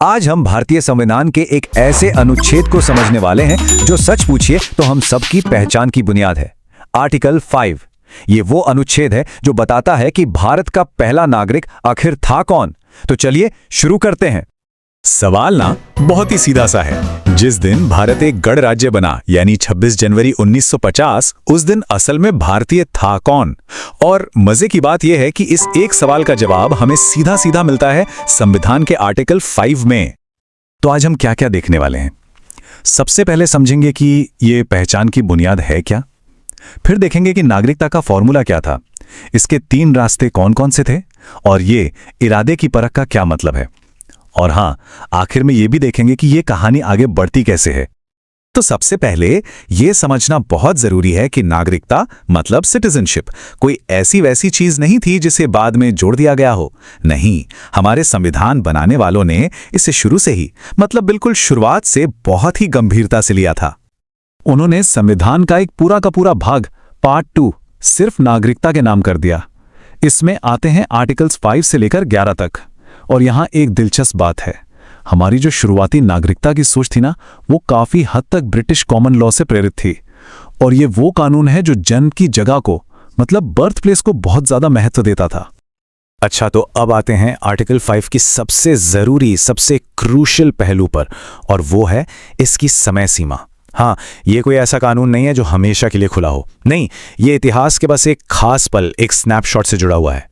आज हम भारतीय संविधान के एक ऐसे अनुच्छेद को समझने वाले हैं जो सच पूछिए तो हम सबकी पहचान की बुनियाद है। आर्टिकल 5। ये वो अनुच्छेद है जो बताता है कि भारत का पहला नागरिक आखिर था कौन। तो चलिए शुरू करते हैं। सवाल ना बहुत ही सीधा सा है। जिस दिन भारत एक गणराज्य बना यानी 26 जनवरी 1950, उस दिन असल में भारतीय था कौन? और मजे की बात यह है कि इस एक सवाल का जवाब हमें सीधा सीधा मिलता है संविधान के आर्टिकल 5 में। तो आज हम क्या क्या देखने वाले हैं? सबसे पहले समझेंगे कि ये पहचान की बुनियाद है क्या, फिर देखेंगे कि नागरिकता का फॉर्मूला क्या था, इसके 3 रास्ते कौन कौन से थे, और ये इरादे की परख का क्या मतलब है, और हां, आखिर में ये भी देखेंगे कि ये कहानी आगे बढ़ती कैसे है। तो सबसे पहले ये समझना बहुत जरूरी है कि नागरिकता मतलब सिटीजनशिप कोई ऐसी वैसी चीज नहीं थी जिसे बाद में जोड़ दिया गया हो। नहीं, हमारे संविधान बनाने वालों ने इसे शुरू से ही, मतलब बिल्कुल शुरुआत से बहुत ही गंभीरता से लिया था। उन्होंने संविधान का एक पूरा का पूरा भाग, पार्ट 2, सिर्फ नागरिकता के नाम कर दिया। इसमें आते हैं आर्टिकल्स 5 से लेकर 11 तक। और यहां एक दिलचस्प बात है, हमारी जो शुरुआती नागरिकता की सोच थी ना, वो काफी हद तक ब्रिटिश कॉमन लॉ से प्रेरित थी। और ये वो कानून है जो जन्म की जगह को, मतलब बर्थ प्लेस को बहुत ज्यादा महत्व देता था। अच्छा, तो अब आते हैं आर्टिकल 5 की सबसे जरूरी, सबसे क्रूशियल पहलू पर, और वो है इसकी समय सीमा। हाँ, ये कोई ऐसा कानून नहीं है जो हमेशा के लिए खुला हो। नहीं, ये इतिहास के बस एक खास पल, एक स्नैपशॉट से जुड़ा हुआ है।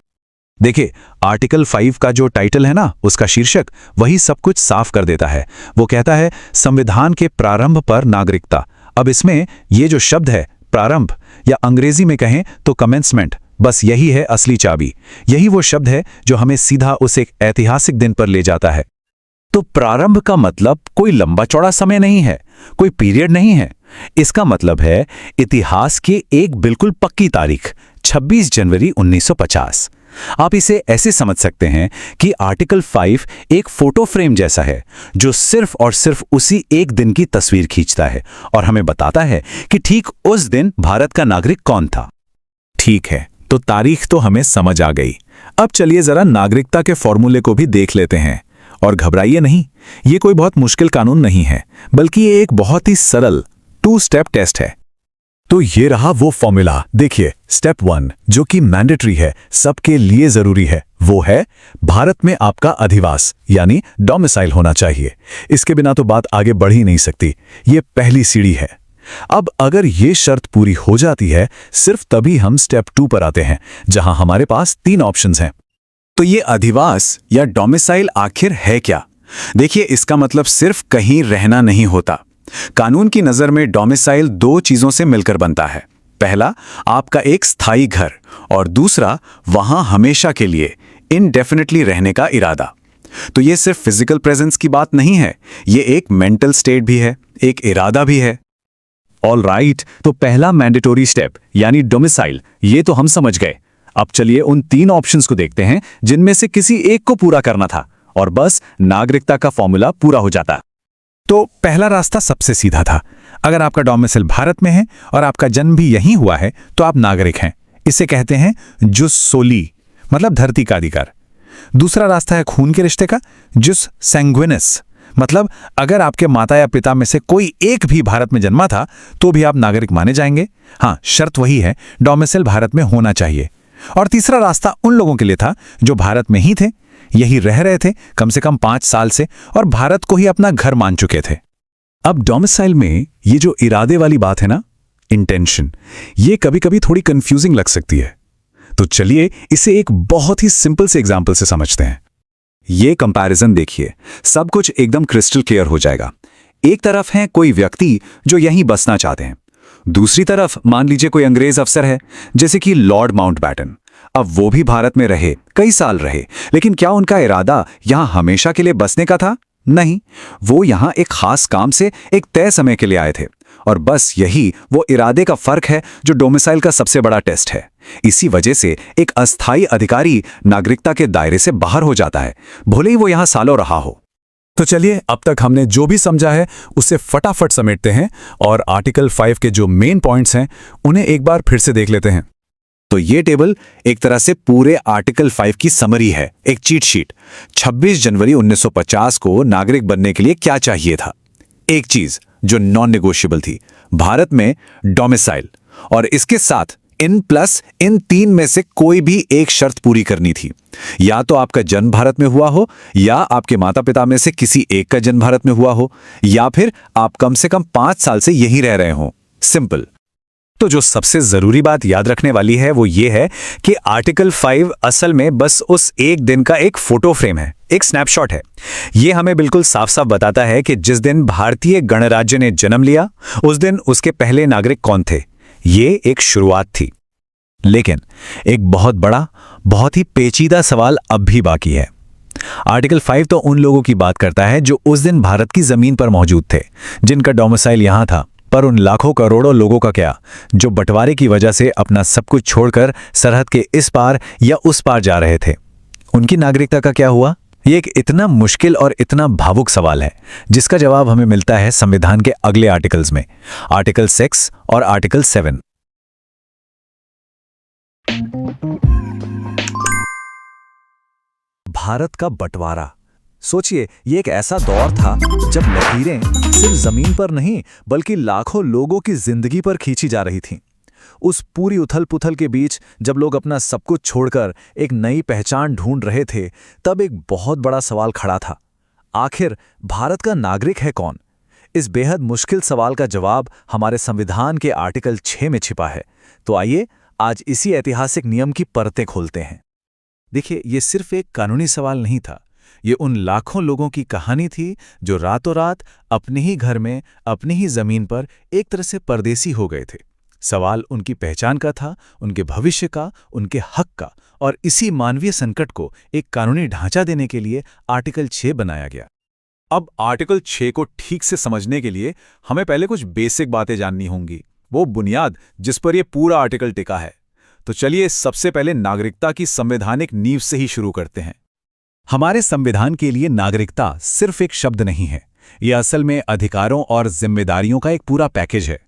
देखिए, आर्टिकल 5 का जो टाइटल है ना, उसका शीर्षक वही सब कुछ साफ कर देता है। वो कहता है संविधान के प्रारंभ पर नागरिकता। अब इसमें ये जो शब्द है प्रारंभ, या अंग्रेजी में कहें तो कमेंसमेंट, बस यही है असली चाबी। यही वो शब्द है जो हमें सीधा उस एक ऐतिहासिक दिन पर ले जाता है। तो प्रारंभ का मतलब कोई लंबा चौड़ा समय नहीं है, कोई पीरियड नहीं है। इसका मतलब है इतिहास की एक बिल्कुल पक्की तारीख, 26 जनवरी 1950। आप इसे ऐसे समझ सकते हैं कि आर्टिकल 5 एक फोटो फ्रेम जैसा है जो सिर्फ और सिर्फ उसी एक दिन की तस्वीर खींचता है और हमें बताता है कि ठीक उस दिन भारत का नागरिक कौन था। ठीक है, तो तारीख तो हमें समझ आ गई। अब चलिए जरा नागरिकता के फॉर्मूले को भी देख लेते हैं। और घबराइए नहीं, ये कोई बहुत मुश्किल कानून नहीं है, बल्कि ये एक बहुत ही सरल 2 स्टेप टेस्ट है। तो ये रहा वो फॉर्मूला। देखिए, स्टेप 1 जो कि मैंडेटरी है, सबके लिए जरूरी है, वो है भारत में आपका अधिवास यानी डोमिसाइल होना चाहिए। इसके बिना तो बात आगे बढ़ ही नहीं सकती। ये पहली सीढ़ी है। अब अगर ये शर्त पूरी हो जाती है, सिर्फ तभी हम स्टेप 2 पर आते हैं, जहां हमारे पास 3 ऑप्शंस हैं। तो ये अधिवास या डोमिसाइल आखिर है क्या? देखिए, इसका मतलब सिर्फ कहीं रहना नहीं होता। कानून की नजर में डोमिसाइल 2 चीजों से मिलकर बनता है। पहला, आपका एक स्थायी घर, और दूसरा, वहां हमेशा के लिए इनडेफिनेटली रहने का इरादा। तो ये सिर्फ फिजिकल प्रेजेंस की बात नहीं है, ये एक मेंटल स्टेट भी है, एक इरादा भी है। ऑल राइट, तो पहला मैंडेटोरी स्टेप यानी डोमिसाइल, ये तो हम समझ गए। अब चलिए उन 3 ऑप्शंस को देखते हैं जिनमें से किसी एक को पूरा करना था, और बस नागरिकता का फॉर्मूला पूरा हो जाता। तो पहला रास्ता सबसे सीधा था। अगर आपका डोमिसाइल भारत में है और आपका जन्म भी यहीं हुआ है, तो आप नागरिक हैं। इसे कहते हैं जुस सोली, मतलब धरती का अधिकार। दूसरा रास्ता है खून के रिश्ते का, जुस सैंग्विनिस, मतलब अगर आपके माता या पिता में से कोई एक भी भारत में जन्मा था तो भी आप नागरिक माने जाएंगे। हाँ, शर्त वही है, डोमिसाइल भारत में होना चाहिए। और तीसरा रास्ता उन लोगों के लिए था जो भारत में ही थे, यही रह रहे थे कम से कम 5 साल से, और भारत को ही अपना घर मान चुके थे। अब डोमिसाइल में ये जो इरादे वाली बात है ना, इंटेंशन, ये कभी कभी थोड़ी कंफ्यूजिंग लग सकती है। तो चलिए इसे एक बहुत ही सिंपल से एग्जाम्पल से समझते हैं। ये कंपैरिजन देखिए, सब कुछ एकदम क्रिस्टल क्लियर हो जाएगा। एक तरफ है कोई व्यक्ति जो यहीं बसना चाहते हैं, दूसरी तरफ मान लीजिए कोई अंग्रेज अफसर है, जैसे कि लॉर्ड माउंटबैटन। अब वो भी भारत में रहे, कई साल रहे, लेकिन क्या उनका इरादा यहां हमेशा के लिए बसने का था? नहीं, वो यहां एक खास काम से एक तय समय के लिए आए थे, और बस यही वो इरादे का फर्क है जो डोमिसाइल का सबसे बड़ा टेस्ट है। इसी वजह से एक अस्थायी अधिकारी नागरिकता के दायरे से बाहर हो जाता है, भले ही वो यहां सालों रहा हो। तो चलिए, अब तक हमने जो भी समझा है उसे फटाफट समेटते हैं और आर्टिकल 5 के जो मेन पॉइंट्स हैं उन्हें एक बार फिर से देख लेते हैं। तो ये टेबल एक तरह से पूरे आर्टिकल 5 की समरी है, एक चीट शीट। 26 जनवरी 1950 को नागरिक बनने के लिए क्या चाहिए था? एक चीज जो नॉन नेगोशिएबल थी, भारत में डोमिसाइल, और इसके साथ इन 3 में से कोई भी एक शर्त पूरी करनी थी। या तो आपका जन्म भारत में हुआ हो, या आपके माता पिता में से किसी एक का जन्म भारत में हुआ हो, या फिर आप कम से कम 5 साल से यहीं रह रहे हो। सिंपल। तो जो सबसे जरूरी बात याद रखने वाली है वो ये है कि आर्टिकल 5 असल में बस उस एक दिन का एक फोटो फ्रेम है, एक स्नैपशॉट है। ये हमें बिल्कुल साफ साफ बताता है कि जिस दिन भारतीय गणराज्य ने जन्म लिया, उस दिन उसके पहले नागरिक कौन थे। ये एक शुरुआत थी। लेकिन एक बहुत बड़ा, बहुत ही पेचीदा सवाल अब भी बाकी है। आर्टिकल 5 तो उन लोगों की बात करता है जो उस दिन भारत की जमीन पर मौजूद थे, जिनका डोमिसाइल यहां था। पर उन लाखों करोड़ों लोगों का क्या, जो बंटवारे की वजह से अपना सब कुछ छोड़कर सरहद के इस पार या उस पार जा रहे थे? उनकी नागरिकता का क्या हुआ? ये एक इतना मुश्किल और इतना भावुक सवाल है, जिसका जवाब हमें मिलता है संविधान के अगले आर्टिकल्स में, आर्टिकल 6 और आर्टिकल 7। भारत का बंटवारा। सोचिए, ये एक ऐसा दौर था जब लकीरें सिर्फ जमीन पर नहीं बल्कि लाखों लोगों की जिंदगी पर खींची जा रही थीं। उस पूरी उथल-पुथल के बीच जब लोग अपना सब कुछ छोड़कर एक नई पहचान ढूंढ रहे थे, तब एक बहुत बड़ा सवाल खड़ा था। आखिर भारत का नागरिक है कौन? इस बेहद मुश्किल सवाल का जवाब हमारे संविधान के आर्टिकल 6 में छिपा है। तो आइए आज इसी ऐतिहासिक नियम की परतें खोलते हैं। देखिए, ये सिर्फ एक कानूनी सवाल नहीं था। ये उन लाखों लोगों की कहानी थी जो रातों रात अपने ही घर में, अपनी ही जमीन पर एक तरह से परदेसी हो गए थे। सवाल उनकी पहचान का था, उनके भविष्य का, उनके हक का, और इसी मानवीय संकट को एक कानूनी ढांचा देने के लिए आर्टिकल 6 बनाया गया। अब आर्टिकल 6 को ठीक से समझने के लिए हमें पहले कुछ बेसिक बातें जाननी होंगी, वो बुनियाद जिस पर यह पूरा आर्टिकल टिका है। तो चलिए सबसे पहले नागरिकता की संवैधानिक नींव से ही शुरू करते हैं। हमारे संविधान के लिए नागरिकता सिर्फ एक शब्द नहीं है, यह असल में अधिकारों और जिम्मेदारियों का एक पूरा पैकेज है।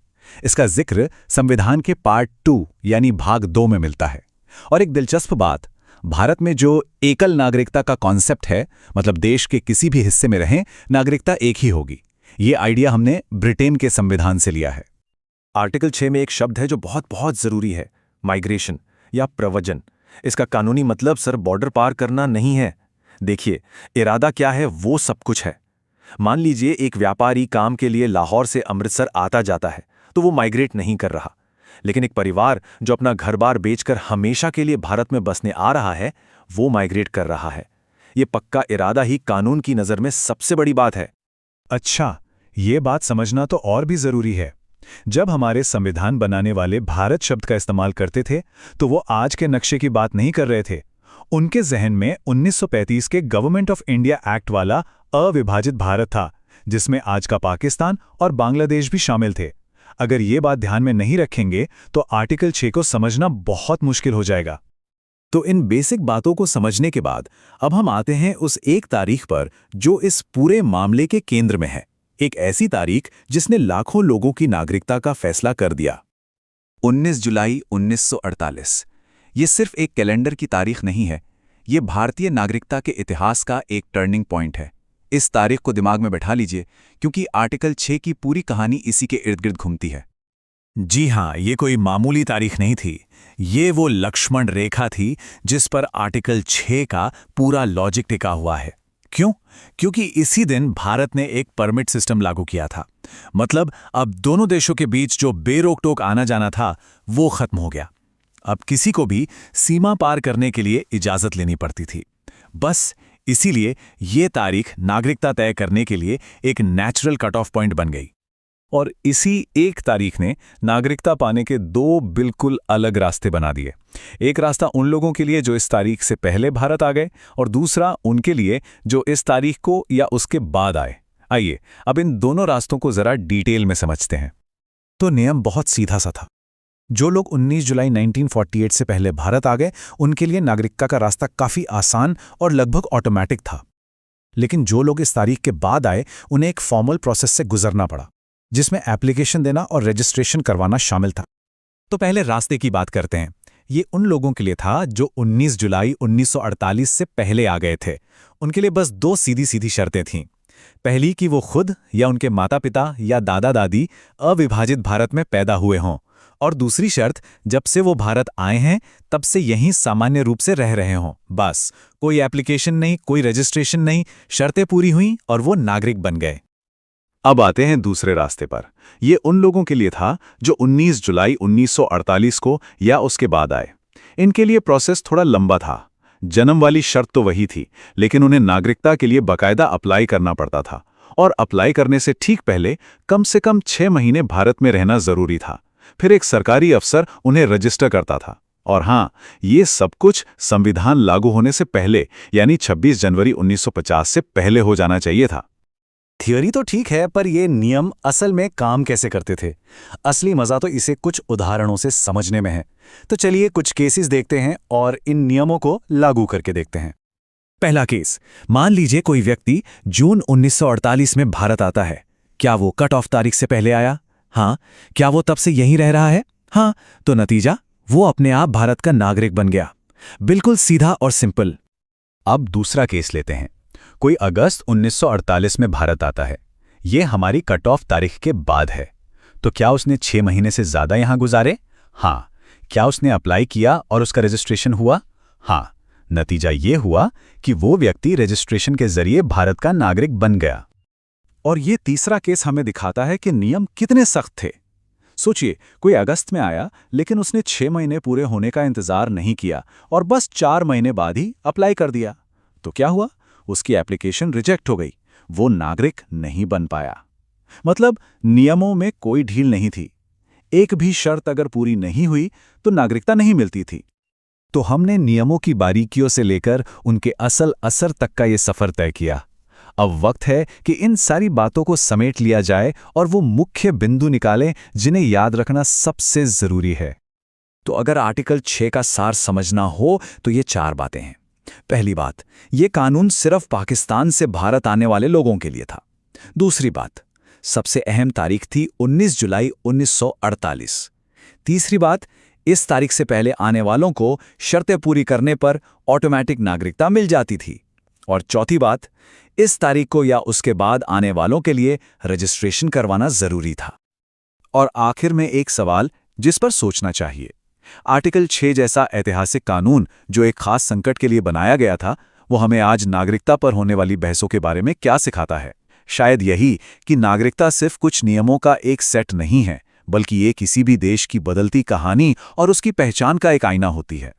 इसका जिक्र संविधान के पार्ट 2 यानी भाग 2 में मिलता है। और एक दिलचस्प बात, भारत में जो एकल नागरिकता का कॉन्सेप्ट है, मतलब देश के किसी भी हिस्से में रहें, नागरिकता एक ही होगी, ये आइडिया हमने ब्रिटेन के संविधान से लिया है। आर्टिकल 6 में एक शब्द है जो बहुत बहुत जरूरी है, माइग्रेशन या प्रव्रजन। इसका कानूनी मतलब सर बॉर्डर पार करना नहीं है। देखिए, इरादा क्या है वो सब कुछ है। मान लीजिए एक व्यापारी काम के लिए लाहौर से अमृतसर आता जाता है, तो वो माइग्रेट नहीं कर रहा। लेकिन एक परिवार जो अपना घर-बार बेचकर हमेशा के लिए भारत में बसने आ रहा है, वो माइग्रेट कर रहा है। ये पक्का इरादा ही कानून की नज़र में सबसे बड़ी बात है। अच्छा, ये बात समझना तो और भी जरूरी है। जब हमारे संविधान बनाने वाले भारत शब्द का इस्तेमाल करते थे, तो वो आज के नक्शे की बात नहीं कर रहे थे। उनके जहन में 1935 के गवर्नमेंट ऑफ इंडिया एक्ट वाला अविभाजित भारत था, जिसमें आज का पाकिस्तान और बांग्लादेश भी शामिल थे। अगर ये बात ध्यान में नहीं रखेंगे तो आर्टिकल 6 को समझना बहुत मुश्किल हो जाएगा। तो इन बेसिक बातों को समझने के बाद अब हम आते हैं उस एक तारीख पर जो इस पूरे मामले के केंद्र में है। एक ऐसी तारीख जिसने लाखों लोगों की नागरिकता का फैसला कर दिया। 19 जुलाई 1948। ये सिर्फ एक कैलेंडर की तारीख नहीं है, ये भारतीय नागरिकता के इतिहास का एक टर्निंग पॉइंट है। इस तारीख को दिमाग में बैठा लीजिए, क्योंकि आर्टिकल 6 की पूरी कहानी इसी के इर्द गिर्द घूमती है। जी हाँ, ये कोई मामूली तारीख नहीं थी। ये वो लक्ष्मण रेखा थी जिस पर आर्टिकल 6 का पूरा लॉजिक टिका हुआ है। क्यों? क्योंकि इसी दिन भारत ने एक परमिट सिस्टम लागू किया था। मतलब अब दोनों देशों के बीच जो बेरोक-टोक आना जाना था, वो खत्म हो गया। अब किसी को भी सीमा पार करने के लिए इजाजत लेनी पड़ती थी। बस इसीलिए ये तारीख नागरिकता तय करने के लिए एक नेचुरल कट ऑफ पॉइंट बन गई। और इसी एक तारीख ने नागरिकता पाने के 2 बिल्कुल अलग रास्ते बना दिए। एक रास्ता उन लोगों के लिए जो इस तारीख से पहले भारत आ गए, और दूसरा उनके लिए जो इस तारीख को या उसके बाद आए। आइए अब इन दोनों रास्तों को जरा डिटेल में समझते हैं। तो नियम बहुत सीधा सा था। जो लोग 19 जुलाई 1948 से पहले भारत आ गए, उनके लिए नागरिकता का रास्ता काफी आसान और लगभग ऑटोमेटिक था। लेकिन जो लोग इस तारीख के बाद आए, उन्हें एक फॉर्मल प्रोसेस से गुजरना पड़ा, जिसमें एप्लीकेशन देना और रजिस्ट्रेशन करवाना शामिल था। तो पहले रास्ते की बात करते हैं, ये उन लोगों के लिए था जो 19 जुलाई 1948 से पहले आ गए थे। उनके लिए बस दो सीधी सीधी शर्तें थीं। पहली कि वो खुद या उनके माता पिता या दादा दादी अविभाजित भारत में पैदा हुए हों, और दूसरी शर्त जब से वो भारत आए हैं तब से यहीं सामान्य रूप से रह रहे हों। बस कोई एप्लीकेशन नहीं, कोई रजिस्ट्रेशन नहीं, शर्तें पूरी हुईं और वो नागरिक बन गए। अब आते हैं दूसरे रास्ते पर। ये उन लोगों के लिए था जो 19 जुलाई 1948 को या उसके बाद आए। इनके लिए प्रोसेस थोड़ा लंबा था। जन्म वाली शर्त तो वही थी, लेकिन उन्हें नागरिकता के लिए बाकायदा अप्लाई करना पड़ता था, और अप्लाई करने से ठीक पहले कम से कम 6 महीने भारत में रहना जरूरी था। फिर एक सरकारी अफसर उन्हें रजिस्टर करता था। और हाँ, ये सब कुछ संविधान लागू होने से पहले, यानी 26 जनवरी 1950 से पहले हो जाना चाहिए था। थियोरी तो ठीक है, पर ये नियम असल में काम कैसे करते थे? असली मजा तो इसे कुछ उदाहरणों से समझने में है। तो चलिए कुछ केसेस देखते हैं और इन नियमों को लागू करके देखते हैं। पहला केस, मान लीजिए कोई व्यक्ति जून 1948 में भारत आता है। क्या वो कट ऑफ तारीख से पहले आया? हाँ। क्या वो तब से यहीं रह रहा है? हाँ। तो नतीजा, वो अपने आप भारत का नागरिक बन गया। बिल्कुल सीधा और सिंपल। अब दूसरा केस लेते हैं। कोई अगस्त 1948 में भारत आता है। ये हमारी कट ऑफ तारीख के बाद है। तो क्या उसने 6 महीने से ज्यादा यहां गुजारे? हाँ। क्या उसने अप्लाई किया और उसका रजिस्ट्रेशन हुआ? हाँ। नतीजा ये हुआ कि वो व्यक्ति रजिस्ट्रेशन के जरिए भारत का नागरिक बन गया। और ये तीसरा केस हमें दिखाता है कि नियम कितने सख्त थे। सोचिए, कोई अगस्त में आया, लेकिन उसने 6 महीने पूरे होने का इंतजार नहीं किया और बस 4 महीने बाद ही अप्लाई कर दिया। तो क्या हुआ? उसकी एप्लीकेशन रिजेक्ट हो गई। वो नागरिक नहीं बन पाया। मतलब नियमों में कोई ढील नहीं थी। एक भी शर्त अगर पूरी नहीं हुई तो नागरिकता नहीं मिलती थी। तो हमने नियमों की बारीकियों से लेकर उनके असल असर तक का ये सफर तय किया। अब वक्त है कि इन सारी बातों को समेट लिया जाए और वो मुख्य बिंदु निकालें जिन्हें याद रखना सबसे जरूरी है। तो अगर आर्टिकल 6 का सार समझना हो तो ये 4 बातें हैं। पहली बात, ये कानून सिर्फ पाकिस्तान से भारत आने वाले लोगों के लिए था। दूसरी बात, सबसे अहम तारीख थी 19 जुलाई 1948। तीसरी बात, इस तारीख से पहले आने वालों को शर्तें पूरी करने पर ऑटोमेटिक नागरिकता मिल जाती थी। और चौथी बात, इस तारीख को या उसके बाद आने वालों के लिए रजिस्ट्रेशन करवाना जरूरी था। और आखिर में एक सवाल जिस पर सोचना चाहिए, आर्टिकल 6 जैसा ऐतिहासिक कानून जो एक खास संकट के लिए बनाया गया था, वो हमें आज नागरिकता पर होने वाली बहसों के बारे में क्या सिखाता है? शायद यही कि नागरिकता सिर्फ कुछ नियमों का एक सेट नहीं है, बल्कि ये किसी भी देश की बदलती कहानी और उसकी पहचान का एक आईना होती है।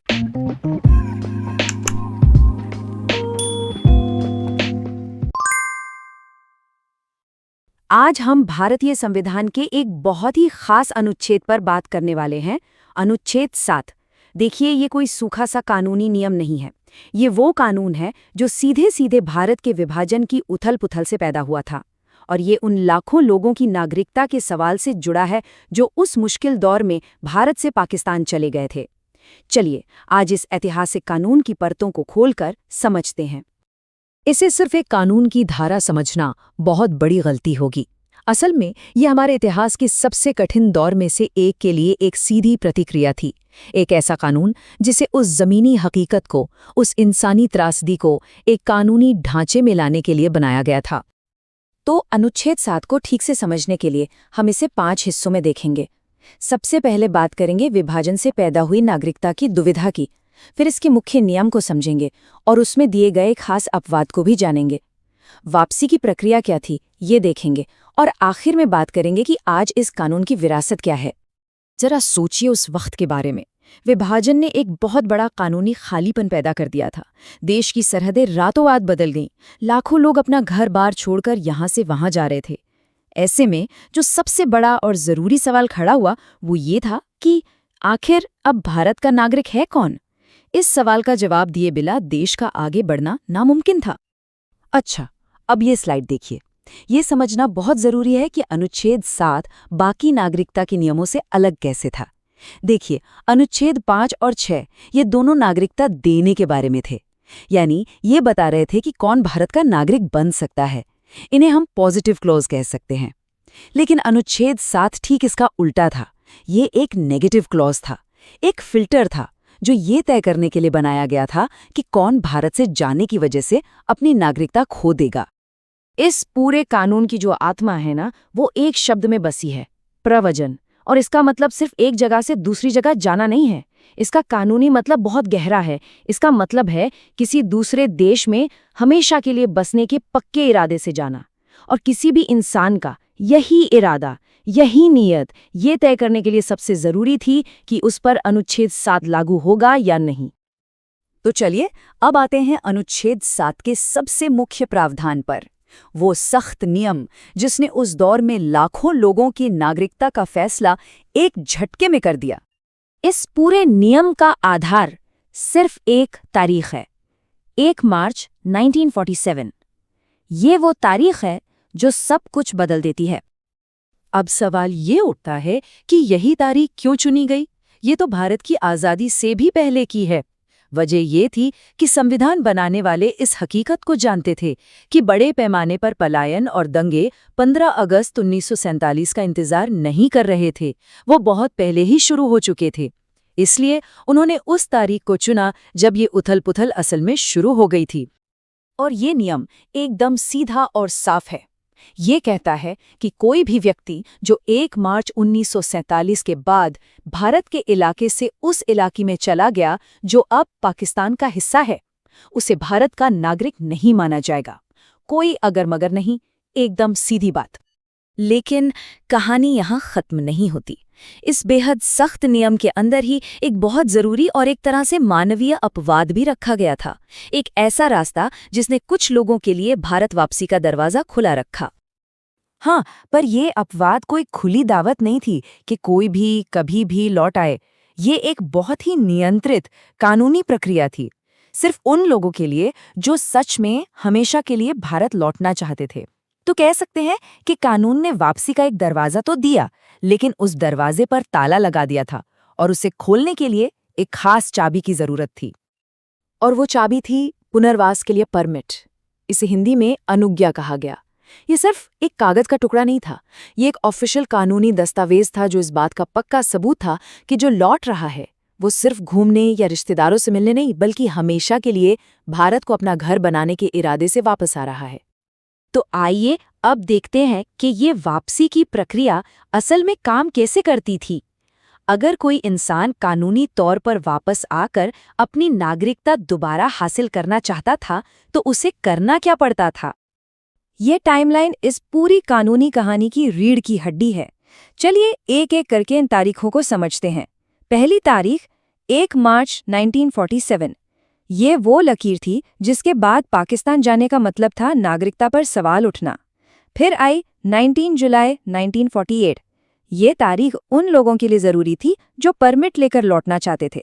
आज हम भारतीय संविधान के एक बहुत ही खास अनुच्छेद पर बात करने वाले हैं, अनुच्छेद 7। देखिए, ये कोई सूखा सा कानूनी नियम नहीं है। ये वो कानून है जो सीधे सीधे भारत के विभाजन की उथल-पुथल से पैदा हुआ था, और ये उन लाखों लोगों की नागरिकता के सवाल से जुड़ा है जो उस मुश्किल दौर में भारत से पाकिस्तान चले गए थे। चलिए, आज इस ऐतिहासिक कानून की परतों को खोलकर समझते हैं। इसे सिर्फ एक कानून की धारा समझना बहुत बड़ी गलती होगी। असल में ये हमारे इतिहास के सबसे कठिन दौर में से एक के लिए एक सीधी प्रतिक्रिया थी। एक ऐसा कानून जिसे उस जमीनी हकीकत को, उस इंसानी त्रासदी को एक कानूनी ढांचे में लाने के लिए बनाया गया था। तो अनुच्छेद 7 को ठीक से समझने के लिए हम इसे 5 हिस्सों में देखेंगे। सबसे पहले बात करेंगे विभाजन से पैदा हुई नागरिकता की दुविधा की, फिर इसके मुख्य नियम को समझेंगे और उसमें दिए गए खास अपवाद को भी जानेंगे। वापसी की प्रक्रिया क्या थी, ये देखेंगे, और आखिर में बात करेंगे कि आज इस कानून की विरासत क्या है। जरा सोचिए उस वक्त के बारे में। विभाजन ने एक बहुत बड़ा कानूनी खालीपन पैदा कर दिया था। देश की सरहदें रातों रात बदल गईं। लाखों लोग अपना घर बार छोड़कर यहाँ से वहाँ जा रहे थे। ऐसे में जो सबसे बड़ा और ज़रूरी सवाल खड़ा हुआ वो ये था कि आखिर अब भारत का नागरिक है कौन? इस सवाल का जवाब दिए बिना देश का आगे बढ़ना नामुमकिन था। अच्छा, अब ये स्लाइड देखिए। ये समझना बहुत जरूरी है कि अनुच्छेद 7 बाकी नागरिकता के नियमों से अलग कैसे था। देखिए, अनुच्छेद 5 और 6 ये दोनों नागरिकता देने के बारे में थे, यानी ये बता रहे थे कि कौन भारत का नागरिक बन सकता है। इन्हें हम पॉजिटिव क्लॉज कह सकते हैं। लेकिन अनुच्छेद 7 ठीक इसका उल्टा था। ये एक नेगेटिव क्लॉज था, एक फिल्टर था जो ये तय करने के लिए बनाया गया था कि कौन भारत से जाने की वजह से अपनी नागरिकता खो देगा। इस पूरे कानून की जो आत्मा है ना, वो एक शब्द में बसी है, प्रव्रजन। और इसका मतलब सिर्फ एक जगह से दूसरी जगह जाना नहीं है। इसका कानूनी मतलब बहुत गहरा है। इसका मतलब है किसी दूसरे देश में हमेशा के लिए बसने के पक्के इरादे से जाना। और किसी भी इंसान का यही इरादा, यही नीयत ये तय करने के लिए सबसे जरूरी थी कि उस पर अनुच्छेद 7 लागू होगा या नहीं। तो चलिए अब आते हैं अनुच्छेद 7 के सबसे मुख्य प्रावधान पर, वो सख्त नियम जिसने उस दौर में लाखों लोगों की नागरिकता का फैसला एक झटके में कर दिया। इस पूरे नियम का आधार सिर्फ एक तारीख है, 1 मार्च 1947। ये वो तारीख है जो सब कुछ बदल देती है। अब सवाल ये उठता है कि यही तारीख क्यों चुनी गई? ये तो भारत की आज़ादी से भी पहले की है। वजह ये थी कि संविधान बनाने वाले इस हकीकत को जानते थे कि बड़े पैमाने पर पलायन और दंगे 15 अगस्त 1947 का इंतजार नहीं कर रहे थे, वो बहुत पहले ही शुरू हो चुके थे। इसलिए उन्होंने उस तारीख को चुना जब ये उथल-पुथल असल में शुरू हो गई थी। और ये नियम एकदम सीधा और साफ है। ये कहता है कि कोई भी व्यक्ति जो 1 मार्च 1947 के बाद भारत के इलाके से उस इलाके में चला गया जो अब पाकिस्तान का हिस्सा है, उसे भारत का नागरिक नहीं माना जाएगा। कोई अगर मगर नहीं, एकदम सीधी बात। लेकिन कहानी यहाँ खत्म नहीं होती। इस बेहद सख्त नियम के अंदर ही एक बहुत जरूरी और एक तरह से मानवीय अपवाद भी रखा गया था। एक ऐसा रास्ता जिसने कुछ लोगों के लिए भारत वापसी का दरवाजा खुला रखा। हाँ, पर यह अपवाद कोई खुली दावत नहीं थी कि कोई भी कभी भी लौट आए। ये एक बहुत ही नियंत्रित कानूनी प्रक्रिया थी, सिर्फ उन लोगों के लिए जो सच में हमेशा के लिए भारत लौटना चाहते थे। तो कह सकते हैं कि कानून ने वापसी का एक दरवाजा तो दिया, लेकिन उस दरवाजे पर ताला लगा दिया था और उसे खोलने के लिए एक खास चाबी की जरूरत थी। और वो चाबी थी पुनर्वास के लिए परमिट। इसे हिंदी में अनुज्ञा कहा गया। ये सिर्फ एक कागज का टुकड़ा नहीं था, ये एक ऑफिशियल कानूनी दस्तावेज था जो इस बात का पक्का सबूत था कि जो लौट रहा है वो सिर्फ घूमने या रिश्तेदारों से मिलने नहीं, बल्कि हमेशा के लिए भारत को अपना घर बनाने के इरादे से वापस आ रहा है। तो आइए अब देखते हैं कि ये वापसी की प्रक्रिया असल में काम कैसे करती थी। अगर कोई इंसान कानूनी तौर पर वापस आकर अपनी नागरिकता दोबारा हासिल करना चाहता था, तो उसे करना क्या पड़ता था? ये टाइमलाइन इस पूरी कानूनी कहानी की रीढ़ की हड्डी है। चलिए एक एक करके इन तारीखों को समझते हैं। पहली तारीख 1 मार्च 1947। ये वो लकीर थी जिसके बाद पाकिस्तान जाने का मतलब था नागरिकता पर सवाल उठना। फिर आई 19 जुलाई 1948। ये तारीख उन लोगों के लिए ज़रूरी थी जो परमिट लेकर लौटना चाहते थे।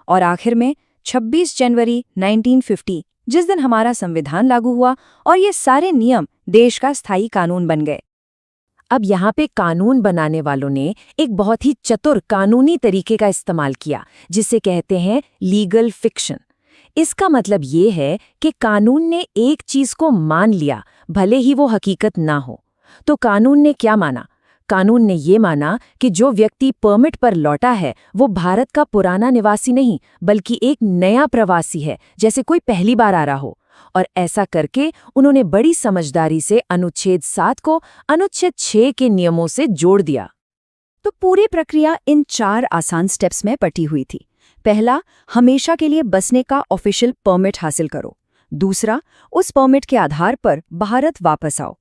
और आखिर में 26 जनवरी 1950, जिस दिन हमारा संविधान लागू हुआ और ये सारे नियम देश का स्थायी कानून बन गए। अब यहाँ पे कानून बनाने वालों ने एक बहुत ही चतुर कानूनी तरीके का इस्तेमाल किया, जिसे कहते हैं लीगल फिक्शन। इसका मतलब ये है कि कानून ने एक चीज को मान लिया, भले ही वो हकीकत ना हो। तो कानून ने क्या माना? कानून ने ये माना कि जो व्यक्ति परमिट पर लौटा है वो भारत का पुराना निवासी नहीं, बल्कि एक नया प्रवासी है, जैसे कोई पहली बार आ रहा हो। और ऐसा करके उन्होंने बड़ी समझदारी से अनुच्छेद 7 को अनुच्छेद 6 के नियमों से जोड़ दिया। तो पूरी प्रक्रिया इन 4 आसान स्टेप्स में बटी हुई थी। पहला, हमेशा के लिए बसने का ऑफिशियल परमिट हासिल करो। दूसरा, उस परमिट के आधार पर भारत वापस आओ।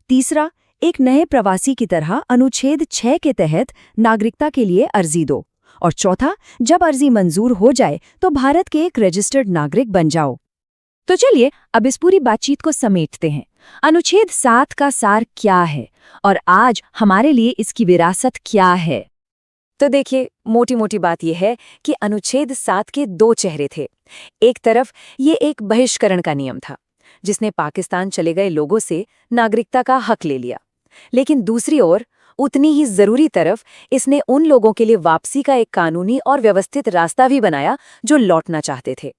तीसरा, एक नए प्रवासी की तरह अनुच्छेद 6 के तहत नागरिकता के लिए अर्जी दो। और चौथा, जब अर्जी मंजूर हो जाए तो भारत के एक रजिस्टर्ड नागरिक बन जाओ। तो चलिए अब इस पूरी बातचीत को समेटते हैं। अनुच्छेद 7 का सार क्या है और आज हमारे लिए इसकी विरासत क्या है? तो देखिए, मोटी मोटी बात यह है कि अनुच्छेद 7 के 2 चेहरे थे। एक तरफ ये एक बहिष्करण का नियम था, जिसने पाकिस्तान चले गए लोगों से नागरिकता का हक ले लिया। लेकिन दूसरी ओर, उतनी ही जरूरी तरफ, इसने उन लोगों के लिए वापसी का एक कानूनी और व्यवस्थित रास्ता भी बनाया जो लौटना चाहते थे।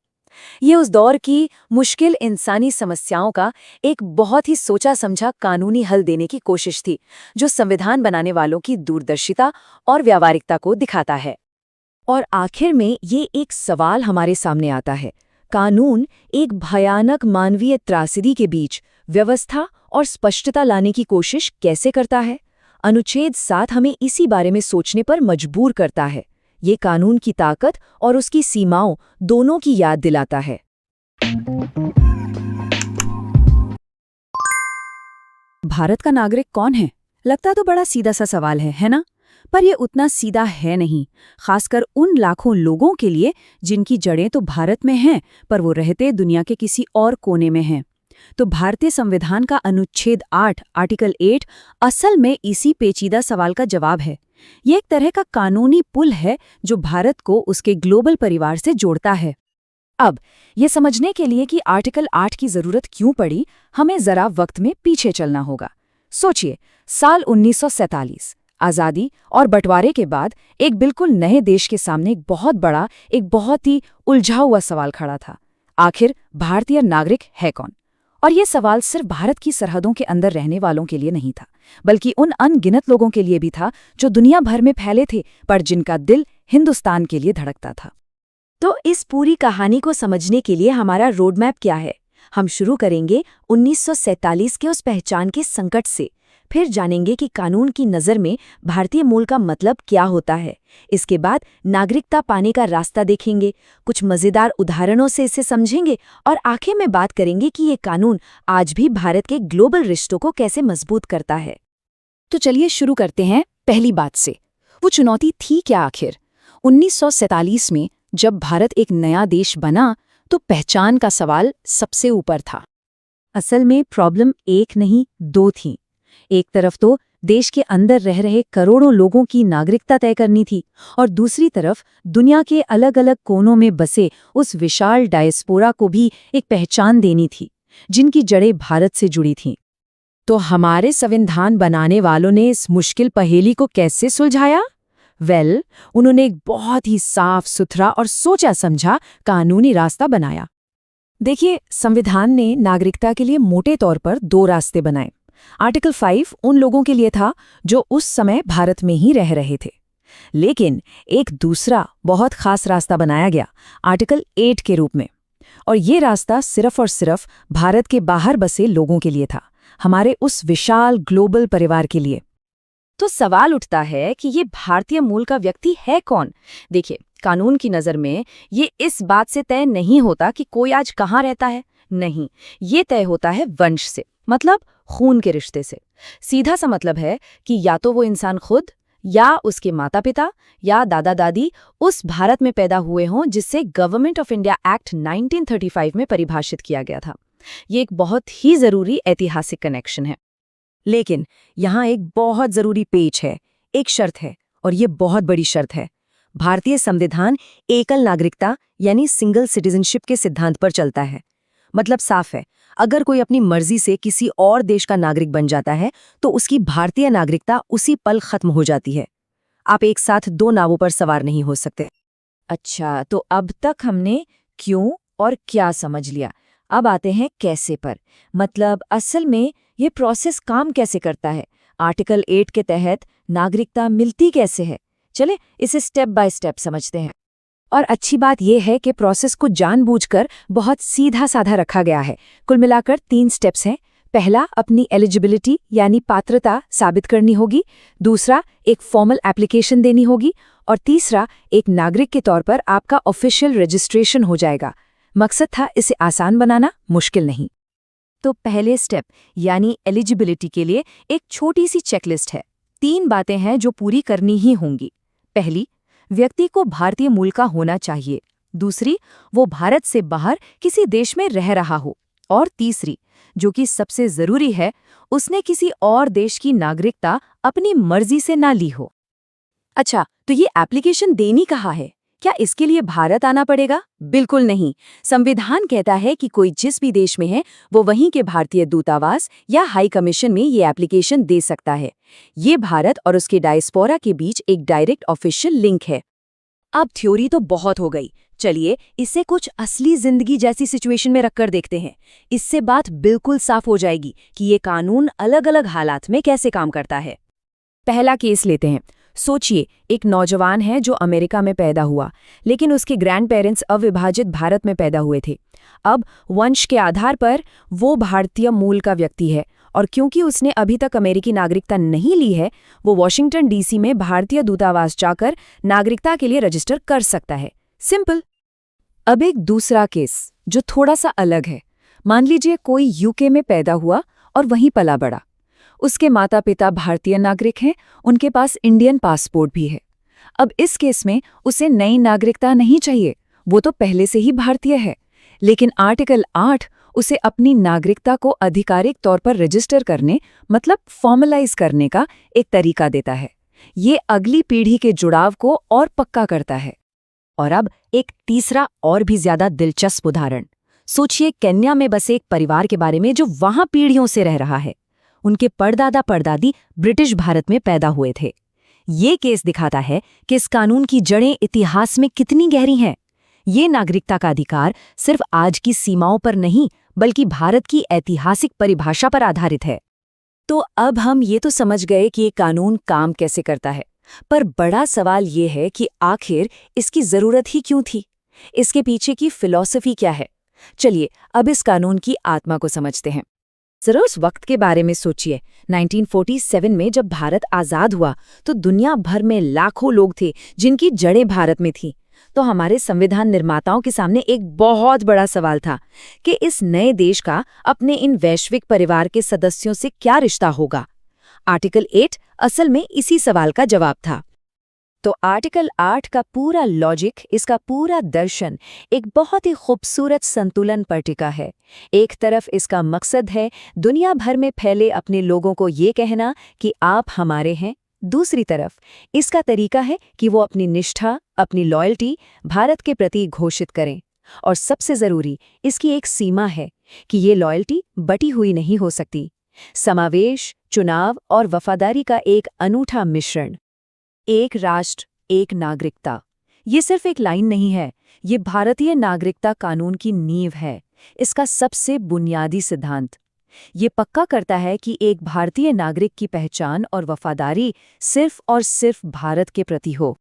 ये उस दौर की मुश्किल इंसानी समस्याओं का एक बहुत ही सोचा समझा कानूनी हल देने की कोशिश थी, जो संविधान बनाने वालों की दूरदर्शिता और व्यावहारिकता को दिखाता है। और आखिर में ये एक सवाल हमारे सामने आता है, कानून एक भयानक मानवीय त्रासदी के बीच व्यवस्था और स्पष्टता लाने की कोशिश कैसे करता है? अनुच्छेद 7 हमें इसी बारे में सोचने पर मजबूर करता है। ये कानून की ताकत और उसकी सीमाओं दोनों की याद दिलाता है। भारत का नागरिक कौन है? लगता तो बड़ा सीधा सा सवाल है ना? पर यह उतना सीधा है नहीं, खासकर उन लाखों लोगों के लिए जिनकी जड़ें तो भारत में हैं, पर वो रहते दुनिया के किसी और कोने में हैं। तो भारतीय संविधान का अनुच्छेद 8, आर्टिकल 8 असल में इसी पेचीदा सवाल का जवाब है। ये एक तरह का कानूनी पुल है जो भारत को उसके ग्लोबल परिवार से जोड़ता है। अब ये समझने के लिए कि आर्टिकल 8 की जरूरत क्यों पड़ी, हमें जरा वक्त में पीछे चलना होगा। सोचिए, साल 1947 आज़ादी और बंटवारे के बाद एक बिल्कुल नए देश के सामने एक बहुत ही उलझा हुआ सवाल खड़ा था। आखिर भारतीय नागरिक है कौन? और ये सवाल सिर्फ भारत की सरहदों के अंदर रहने वालों के लिए नहीं था, बल्कि उन अनगिनत लोगों के लिए भी था जो दुनिया भर में फैले थे, पर जिनका दिल हिंदुस्तान के लिए धड़कता था। तो इस पूरी कहानी को समझने के लिए हमारा रोड मैप क्या है? हम शुरू करेंगे 1947 के उस पहचान के संकट से, फिर जानेंगे कि कानून की नज़र में भारतीय मूल का मतलब क्या होता है। इसके बाद नागरिकता पाने का रास्ता देखेंगे, कुछ मज़ेदार उदाहरणों से इसे समझेंगे और आखिर में बात करेंगे कि ये कानून आज भी भारत के ग्लोबल रिश्तों को कैसे मजबूत करता है। तो चलिए शुरू करते हैं पहली बात से। वो चुनौती थी क्या आखिर? 1947 में जब भारत एक नया देश बना तो पहचान का सवाल सबसे ऊपर था। असल में प्रॉब्लम एक नहीं, दो थी। एक तरफ तो देश के अंदर रह रहे करोड़ों लोगों की नागरिकता तय करनी थी और दूसरी तरफ दुनिया के अलग अलग कोनों में बसे उस विशाल डायस्पोरा को भी एक पहचान देनी थी, जिनकी जड़ें भारत से जुड़ी थीं। तो हमारे संविधान बनाने वालों ने इस मुश्किल पहेली को कैसे सुलझाया? उन्होंने एक बहुत ही साफ सुथरा और सोचा समझा कानूनी रास्ता बनाया। देखिए, संविधान ने नागरिकता के लिए मोटे तौर पर 2 रास्ते बनाए। आर्टिकल 5 उन लोगों के लिए था जो उस समय भारत में ही रह रहे थे, लेकिन एक दूसरा बहुत खास रास्ता बनाया गया आर्टिकल 8 के रूप में, और ये रास्ता सिर्फ और सिर्फ भारत के बाहर बसे लोगों के लिए था, हमारे उस विशाल ग्लोबल परिवार के लिए। तो सवाल उठता है कि ये भारतीय मूल का व्यक्ति है कौन? देखिए, कानून की नज़र में ये इस बात से तय नहीं होता कि कोई आज कहाँ रहता है। नहीं, ये तय होता है वंश से, मतलब खून के रिश्ते से। सीधा सा मतलब है कि या तो वो इंसान खुद या उसके माता पिता या दादा दादी उस भारत में पैदा हुए हों जिससे गवर्नमेंट ऑफ इंडिया एक्ट 1935 में परिभाषित किया गया था। ये एक बहुत ही ज़रूरी ऐतिहासिक कनेक्शन है। लेकिन यहाँ एक बहुत ज़रूरी पेच है, एक शर्त है, और ये बहुत बड़ी शर्त है। भारतीय संविधान एकल नागरिकता यानी सिंगल सिटीजनशिप के सिद्धांत पर चलता है। मतलब साफ है, अगर कोई अपनी मर्जी से किसी और देश का नागरिक बन जाता है तो उसकी भारतीय नागरिकता उसी पल खत्म हो जाती है। आप एक साथ 2 नावों पर सवार नहीं हो सकते। अच्छा, तो अब तक हमने क्यों और क्या समझ लिया, अब आते हैं कैसे पर। मतलब असल में ये प्रोसेस काम कैसे करता है, आर्टिकल 8 के तहत नागरिकता मिलती कैसे है। चले इसे स्टेप बाय स्टेप समझते हैं। और अच्छी बात यह है कि प्रोसेस को जानबूझकर बहुत सीधा साधा रखा गया है। कुल मिलाकर 3 स्टेप्स हैं। पहला, अपनी एलिजिबिलिटी यानी पात्रता साबित करनी होगी। दूसरा, एक फॉर्मल एप्लीकेशन देनी होगी। और तीसरा, एक नागरिक के तौर पर आपका ऑफिशियल रजिस्ट्रेशन हो जाएगा। मकसद था इसे आसान बनाना, मुश्किल नहीं। तो पहले स्टेप यानी एलिजिबिलिटी के लिए एक छोटी सी चेकलिस्ट है। 3 बातें हैं जो पूरी करनी ही होंगी। पहली, व्यक्ति को भारतीय मूल का होना चाहिए। दूसरी, वो भारत से बाहर किसी देश में रह रहा हो। और तीसरी, जो कि सबसे जरूरी है, उसने किसी और देश की नागरिकता अपनी मर्जी से ना ली हो। अच्छा, तो ये एप्लीकेशन देनी कहाँ है? क्या इसके लिए भारत आना पड़ेगा? बिल्कुल नहीं। संविधान कहता है कि कोई जिस भी देश में है वो वहीं के भारतीय दूतावास या हाई कमीशन में ये एप्लीकेशन दे सकता है। ये भारत और उसके डायस्पोरा के बीच एक डायरेक्ट ऑफिशियल लिंक है। अब थ्योरी तो बहुत हो गई, चलिए इसे कुछ असली जिंदगी जैसी सिचुएशन में रखकर देखते हैं। इससे बात बिल्कुल साफ हो जाएगी कि ये कानून अलग अलग हालात में कैसे काम करता है। पहला केस लेते हैं। सोचिए, एक नौजवान है जो अमेरिका में पैदा हुआ, लेकिन उसके ग्रैंड पेरेंट्स अविभाजित भारत में पैदा हुए थे। अब वंश के आधार पर वो भारतीय मूल का व्यक्ति है, और क्योंकि उसने अभी तक अमेरिकी नागरिकता नहीं ली है, वो वॉशिंगटन डीसी में भारतीय दूतावास जाकर नागरिकता के लिए रजिस्टर कर सकता है। सिंपल। अब एक दूसरा केस जो थोड़ा सा अलग है। मान लीजिए कोई यूके में पैदा हुआ और वहीं पला बड़ा। उसके माता पिता भारतीय नागरिक हैं, उनके पास इंडियन पासपोर्ट भी है। अब इस केस में उसे नई नागरिकता नहीं चाहिए, वो तो पहले से ही भारतीय है। लेकिन आर्टिकल 8 उसे अपनी नागरिकता को आधिकारिक तौर पर रजिस्टर करने, मतलब फॉर्मलाइज करने का एक तरीका देता है। ये अगली पीढ़ी के जुड़ाव को और पक्का करता है। और अब एक तीसरा और भी ज्यादा दिलचस्प उदाहरण। सोचिए केन्या में बसे एक परिवार के बारे में जो वहां पीढ़ियों से रह रहा है। उनके परदादा परदादी ब्रिटिश भारत में पैदा हुए थे। ये केस दिखाता है कि इस कानून की जड़ें इतिहास में कितनी गहरी हैं। ये नागरिकता का अधिकार सिर्फ आज की सीमाओं पर नहीं, बल्कि भारत की ऐतिहासिक परिभाषा पर आधारित है। तो अब हम ये तो समझ गए कि ये कानून काम कैसे करता है, पर बड़ा सवाल ये है कि आखिर इसकी जरूरत ही क्यों थी? इसके पीछे की फिलॉसफी क्या है? चलिए अब इस कानून की आत्मा को समझते हैं। जरा उस वक्त के बारे में सोचिए। 1947 में जब भारत आज़ाद हुआ तो दुनिया भर में लाखों लोग थे जिनकी जड़ें भारत में थीं। तो हमारे संविधान निर्माताओं के सामने एक बहुत बड़ा सवाल था कि इस नए देश का अपने इन वैश्विक परिवार के सदस्यों से क्या रिश्ता होगा। आर्टिकल 8 असल में इसी सवाल का जवाब था। तो आर्टिकल 8 का पूरा लॉजिक, इसका पूरा दर्शन एक बहुत ही खूबसूरत संतुलन पर टिका है। एक तरफ इसका मकसद है दुनिया भर में फैले अपने लोगों को ये कहना कि आप हमारे हैं। दूसरी तरफ इसका तरीका है कि वो अपनी निष्ठा, अपनी लॉयल्टी भारत के प्रति घोषित करें। और सबसे ज़रूरी इसकी एक सीमा है कि ये लॉयल्टी बटी हुई नहीं हो सकती। समावेश, चुनाव और वफादारी का एक अनूठा मिश्रण। एक राष्ट्र, एक नागरिकता, ये सिर्फ एक लाइन नहीं है, ये भारतीय नागरिकता कानून की नींव है, इसका सबसे बुनियादी सिद्धांत। ये पक्का करता है कि एक भारतीय नागरिक की पहचान और वफादारी सिर्फ और सिर्फ भारत के प्रति हो।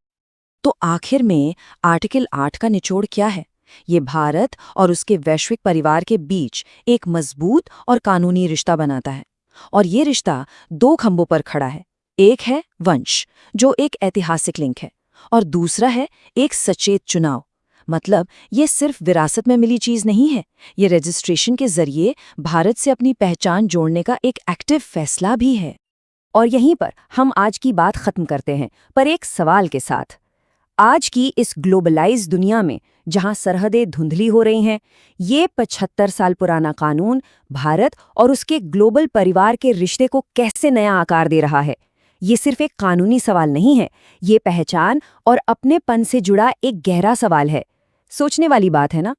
तो आखिर में आर्टिकल 8 का निचोड़ क्या है? ये भारत और उसके वैश्विक परिवार के बीच एक मजबूत और कानूनी रिश्ता बनाता है। और ये रिश्ता दो खंभों पर खड़ा है। एक है वंश, जो एक ऐतिहासिक लिंक है, और दूसरा है एक सचेत चुनाव। मतलब ये सिर्फ विरासत में मिली चीज नहीं है, ये रजिस्ट्रेशन के जरिए भारत से अपनी पहचान जोड़ने का एक एक्टिव फैसला भी है। और यहीं पर हम आज की बात खत्म करते हैं, पर एक सवाल के साथ। आज की इस ग्लोबलाइज दुनिया में जहां सरहदें धुंधली हो रही हैं, ये 75 साल पुराना कानून भारत और उसके ग्लोबल परिवार के रिश्ते को कैसे नया आकार दे रहा है? ये सिर्फ एक कानूनी सवाल नहीं है, ये पहचान और अपनेपन से जुड़ा एक गहरा सवाल है। सोचने वाली बात है ना?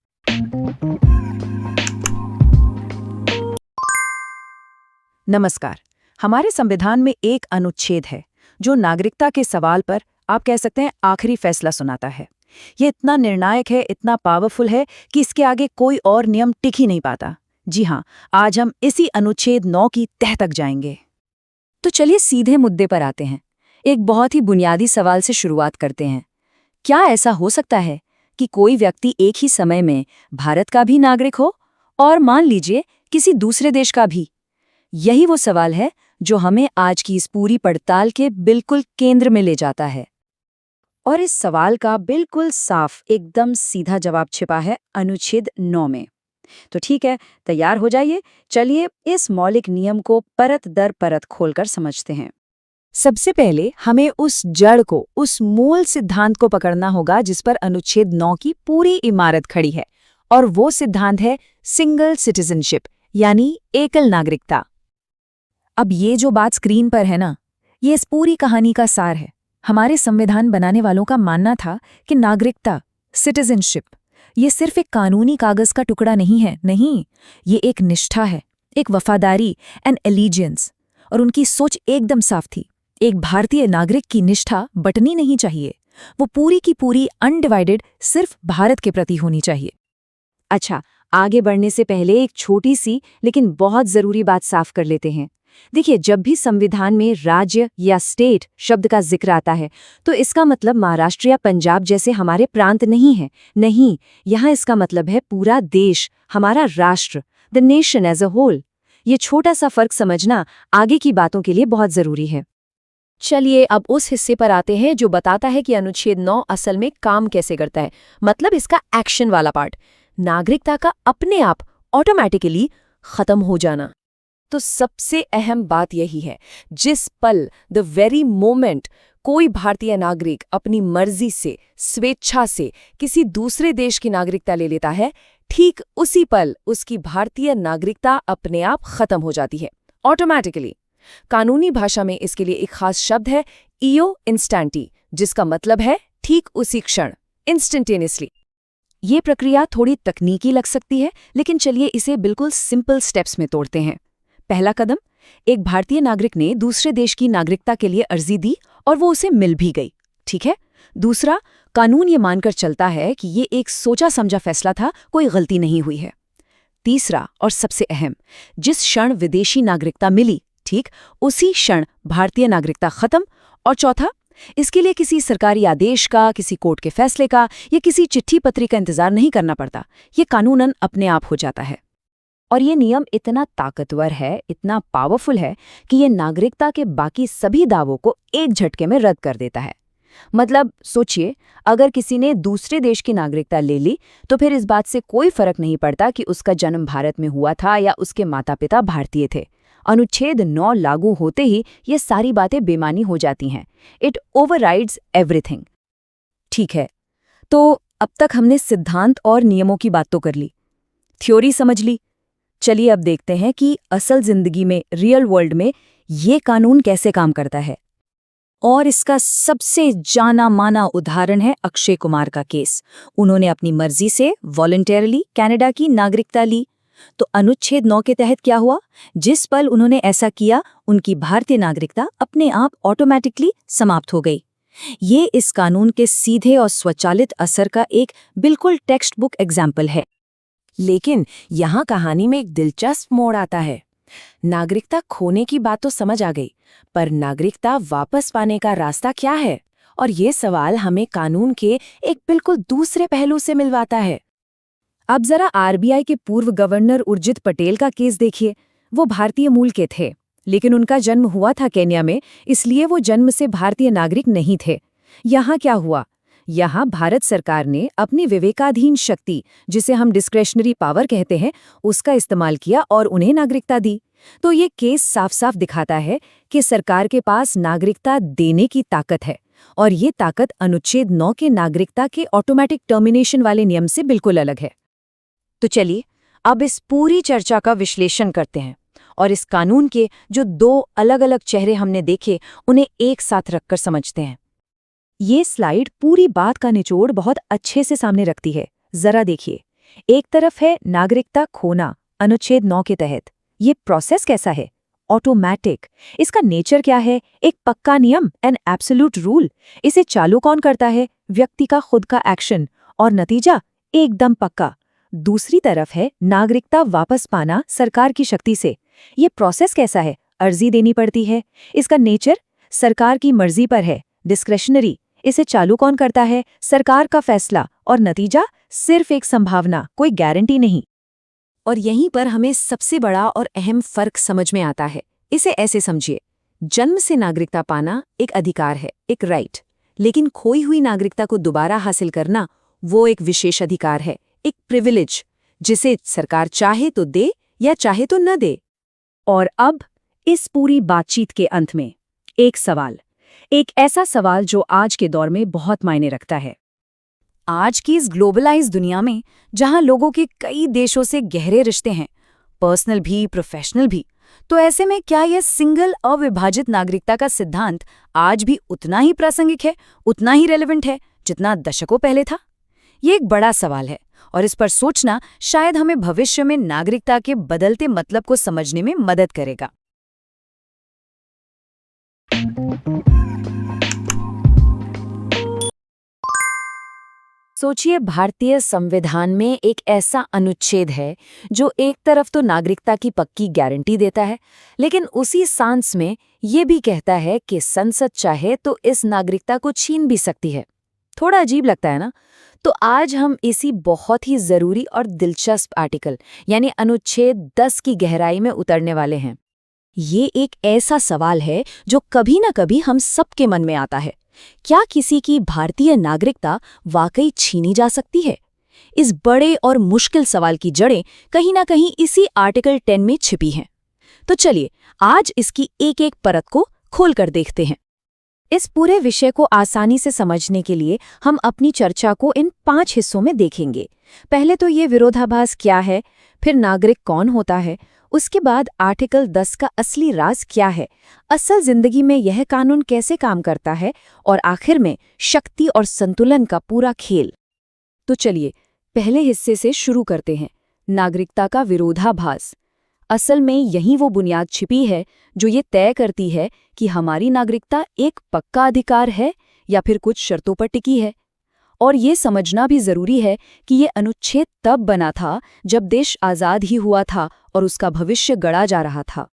नमस्कार। हमारे संविधान में एक अनुच्छेद है जो नागरिकता के सवाल पर आप कह सकते हैं आखिरी फैसला सुनाता है। ये इतना निर्णायक है, इतना पावरफुल है कि इसके आगे कोई और नियम टिक ही नहीं पाता। जी हाँ, आज हम इसी अनुच्छेद 9 की तह तक जाएंगे। तो चलिए सीधे मुद्दे पर आते हैं। एक बहुत ही बुनियादी सवाल से शुरुआत करते हैं। क्या ऐसा हो सकता है कि कोई व्यक्ति एक ही समय में भारत का भी नागरिक हो और मान लीजिए किसी दूसरे देश का भी? यही वो सवाल है जो हमें आज की इस पूरी पड़ताल के बिल्कुल केंद्र में ले जाता है। और इस सवाल का बिल्कुल साफ, एकदम सीधा जवाब छिपा है अनुच्छेद 9 में। तो ठीक है, तैयार हो जाइए। चलिए इस मौलिक नियम को परत दर परत खोलकर समझते हैं। सबसे पहले हमें उस जड़ को, उस मूल सिद्धांत को पकड़ना होगा जिस पर अनुच्छेद 9 की पूरी इमारत खड़ी है, और वो सिद्धांत है सिंगल सिटीजनशिप, यानी एकल नागरिकता। अब ये जो बात स्क्रीन पर है ना, ये इस पूरी कहानी का सार है। हमारे संविधान बनाने वालों का मानना था कि नागरिकता, सिटीजनशिप, ये सिर्फ एक कानूनी कागज का टुकड़ा नहीं है। नहीं, ये एक निष्ठा है, एक वफादारी, एन एलिजियंस। और उनकी सोच एकदम साफ थी। एक भारतीय नागरिक की निष्ठा बटनी नहीं चाहिए, वो पूरी की पूरी अनडिवाइडेड सिर्फ भारत के प्रति होनी चाहिए। अच्छा, आगे बढ़ने से पहले एक छोटी सी लेकिन बहुत जरूरी बात साफ कर लेते हैं। देखिए, जब भी संविधान में राज्य या स्टेट शब्द का जिक्र आता है तो इसका मतलब महाराष्ट्र या पंजाब जैसे हमारे प्रांत नहीं है। नहीं, यहाँ इसका मतलब है पूरा देश, हमारा राष्ट्र, the nation as a whole. ये छोटा सा फर्क समझना आगे की बातों के लिए बहुत जरूरी है। चलिए अब उस हिस्से पर आते हैं जो बताता है कि अनुच्छेद 9 असल में काम कैसे करता है, मतलब इसका एक्शन वाला पार्ट, नागरिकता का अपने आप ऑटोमेटिकली खत्म हो जाना। तो सबसे अहम बात यही है, जिस पल, द वेरी मोमेंट, कोई भारतीय नागरिक अपनी मर्जी से, स्वेच्छा से किसी दूसरे देश की नागरिकता ले लेता है, ठीक उसी पल उसकी भारतीय नागरिकता अपने आप खत्म हो जाती है, ऑटोमेटिकली। कानूनी भाषा में इसके लिए एक खास शब्द है ईओ इंस्टेंटी, जिसका मतलब है ठीक उसी क्षण, इंस्टेंटेनियसली। ये प्रक्रिया थोड़ी तकनीकी लग सकती है, लेकिन चलिए इसे बिल्कुल सिंपल स्टेप्स में तोड़ते हैं। पहला कदम, एक भारतीय नागरिक ने दूसरे देश की नागरिकता के लिए अर्जी दी और वो उसे मिल भी गई, ठीक है। दूसरा, कानून ये मानकर चलता है कि ये एक सोचा समझा फैसला था, कोई गलती नहीं हुई है। तीसरा और सबसे अहम, जिस क्षण विदेशी नागरिकता मिली, ठीक उसी क्षण भारतीय नागरिकता खत्म। और चौथा, इसके लिए किसी सरकारी आदेश का, किसी कोर्ट के फैसले का या किसी चिट्ठी पत्री का इंतजार नहीं करना पड़ता, ये कानूनन अपने आप हो जाता है। और ये नियम इतना ताकतवर है, इतना पावरफुल है कि ये नागरिकता के बाकी सभी दावों को एक झटके में रद्द कर देता है। मतलब सोचिए, अगर किसी ने दूसरे देश की नागरिकता ले ली तो फिर इस बात से कोई फर्क नहीं पड़ता कि उसका जन्म भारत में हुआ था या उसके माता पिता भारतीय थे। अनुच्छेद 9 लागू होते ही ये सारी बातें बेमानी हो जाती हैं। It overrides everything. ठीक है, तो अब तक हमने सिद्धांत और नियमों की बात तो कर ली, थ्योरी समझ ली। चलिए अब देखते हैं कि असल जिंदगी में, रियल वर्ल्ड में ये कानून कैसे काम करता है। और इसका सबसे जाना माना उदाहरण है अक्षय कुमार का केस। उन्होंने अपनी मर्जी से वॉलंटरली कनाडा की नागरिकता ली। तो अनुच्छेद 9 के तहत क्या हुआ? जिस पल उन्होंने ऐसा किया, उनकी भारतीय नागरिकता अपने आप ऑटोमेटिकली समाप्त हो गई। ये इस कानून के सीधे और स्वचालित असर का एक बिल्कुल टेक्स्ट बुक एग्जाम्पल है। लेकिन यहाँ कहानी में एक दिलचस्प मोड़ आता है। नागरिकता खोने की बात तो समझ आ गई, पर नागरिकता वापस पाने का रास्ता क्या है? और ये सवाल हमें कानून के एक बिल्कुल दूसरे पहलू से मिलवाता है। अब जरा आरबीआई के पूर्व गवर्नर उर्जित पटेल का केस देखिए। वो भारतीय मूल के थे, लेकिन उनका जन्म हुआ था केन्या में, इसलिए वो जन्म से भारतीय नागरिक नहीं थे। यहाँ क्या हुआ? यहाँ भारत सरकार ने अपनी विवेकाधीन शक्ति, जिसे हम डिस्क्रेशनरी पावर कहते हैं, उसका इस्तेमाल किया और उन्हें नागरिकता दी। तो ये केस साफ साफ दिखाता है कि सरकार के पास नागरिकता देने की ताकत है, और ये ताकत अनुच्छेद 9 के नागरिकता के ऑटोमेटिक टर्मिनेशन वाले नियम से बिल्कुल अलग है। तो चलिए अब इस पूरी चर्चा का विश्लेषण करते हैं और इस कानून के जो 2 अलग अलग चेहरे हमने देखे, उन्हें एक साथ रखकर समझते हैं। ये स्लाइड पूरी बात का निचोड़ बहुत अच्छे से सामने रखती है। जरा देखिए, एक तरफ है नागरिकता खोना अनुच्छेद 9 के तहत। ये प्रोसेस कैसा है? ऑटोमैटिक। इसका नेचर क्या है? एक पक्का नियम, एन एब्सोल्यूट रूल। इसे चालू कौन करता है? व्यक्ति का खुद का एक्शन। और नतीजा एकदम पक्का। दूसरी तरफ है नागरिकता वापस पाना सरकार की शक्ति से। ये प्रोसेस कैसा है? अर्जी देनी पड़ती है। इसका नेचर सरकार की मर्जी पर है, डिस्क्रेशनरी। इसे चालू कौन करता है? सरकार का फैसला। और नतीजा सिर्फ एक संभावना, कोई गारंटी नहीं। और यहीं पर हमें सबसे बड़ा और अहम फर्क समझ में आता है। इसे ऐसे समझिए, जन्म से नागरिकता पाना एक अधिकार है, एक राइट। लेकिन खोई हुई नागरिकता को दोबारा हासिल करना वो एक विशेष अधिकार है, एक प्रिविलेज, जिसे सरकार चाहे तो दे या चाहे तो न दे। और अब इस पूरी बातचीत के अंत में एक सवाल, एक ऐसा सवाल जो आज के दौर में बहुत मायने रखता है। आज की इस ग्लोबलाइज दुनिया में, जहां लोगों के कई देशों से गहरे रिश्ते हैं, पर्सनल भी प्रोफेशनल भी, तो ऐसे में क्या यह सिंगल अविभाजित नागरिकता का सिद्धांत आज भी उतना ही प्रासंगिक है, उतना ही रेलेवेंट है जितना दशकों पहले था? ये एक बड़ा सवाल है और इस पर सोचना शायद हमें भविष्य में नागरिकता के बदलते मतलब को समझने में मदद करेगा। सोचिए, भारतीय संविधान में एक ऐसा अनुच्छेद है जो एक तरफ तो नागरिकता की पक्की गारंटी देता है, लेकिन उसी सांस में ये भी कहता है कि संसद चाहे तो इस नागरिकता को छीन भी सकती है। थोड़ा अजीब लगता है ना? तो आज हम इसी बहुत ही जरूरी और दिलचस्प आर्टिकल यानी अनुच्छेद 10 की गहराई में उतरने वाले हैं। ये एक ऐसा सवाल है जो कभी न कभी हम सबके मन में आता है। क्या किसी की भारतीय नागरिकता वाकई छीनी जा सकती है? इस बड़े और मुश्किल सवाल की जड़ें कहीं न कहीं इसी आर्टिकल 10 में छिपी हैं। तो चलिए आज इसकी एक-एक परत को खोलकर देखते हैं। इस पूरे विषय को आसानी से समझने के लिए हम अपनी चर्चा को इन 5 हिस्सों में देखेंगे। पहले तो ये विरोधाभास क्या है, फिर नागरिक कौन होता है, उसके बाद आर्टिकल 10 का असली राज क्या है, असल जिंदगी में यह कानून कैसे काम करता है, और आखिर में शक्ति और संतुलन का पूरा खेल। तो चलिए पहले हिस्से से शुरू करते हैं, नागरिकता का विरोधाभास। असल में यही वो बुनियाद छिपी है जो ये तय करती है कि हमारी नागरिकता एक पक्का अधिकार है या फिर कुछ शर्तों पर टिकी है। और ये समझना भी जरूरी है कि ये अनुच्छेद तब बना था जब देश आज़ाद ही हुआ था और उसका भविष्य गढ़ा जा रहा था।